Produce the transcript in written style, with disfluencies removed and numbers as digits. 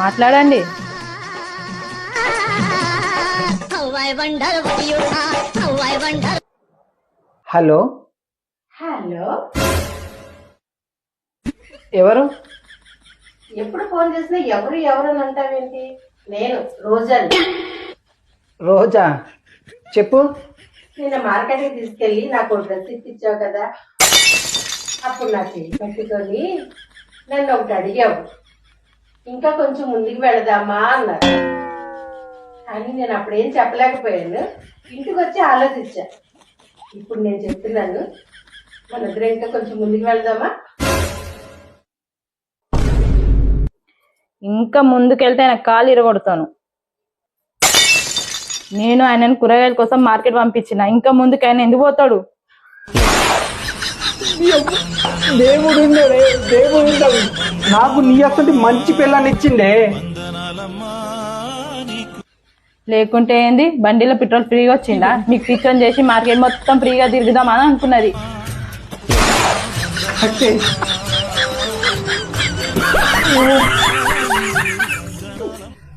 మాట్లాడండి. Hello hello, ఎవరు? ఎప్పుడు ఫోన్ చేసినా ఎవరు ఎవరు అని అంటావేంటి? నేను రోజాని. రోజా, చెప్పు. నిన్న మార్కెట్కి తీసుకెళ్ళి నాకు డ్రెస్ ఇప్పించావు కదా, అప్పుడు నాకు పెట్టుకొని నన్ను ఒకటి అడిగావు, ఇంకా కొంచెం ముందుకు వెళదామా అన్నారు. కానీ నేను అప్పుడేం చెప్పలేకపోయాను. ఇంటికి వచ్చి ఆలోచించా. ఇప్పుడు నేను చెప్తున్నాను, మన ఇద్దరం ఇంకా కొంచెం ముందుకు వెళదామా? ఇంకా ముందుకెళ్తే ఆయన కాలు ఇరగొడతాను. నేను ఆయనను కూరగాయల కోసం మార్కెట్ పంపించిన, ఇంకా ముందుకు ఆయన ఎందుకు పోతాడు? దేవుడు నాకు నీ అసలు మంచి పిల్లని ఇచ్చిండే. లేకుంటే ఏంది, బండిలో పెట్రోల్ ఫ్రీగా వచ్చిందా? మీకు పిచ్చని చేసి మార్కెట్ మొత్తం ఫ్రీగా తిరుగుదామని అనుకున్నది.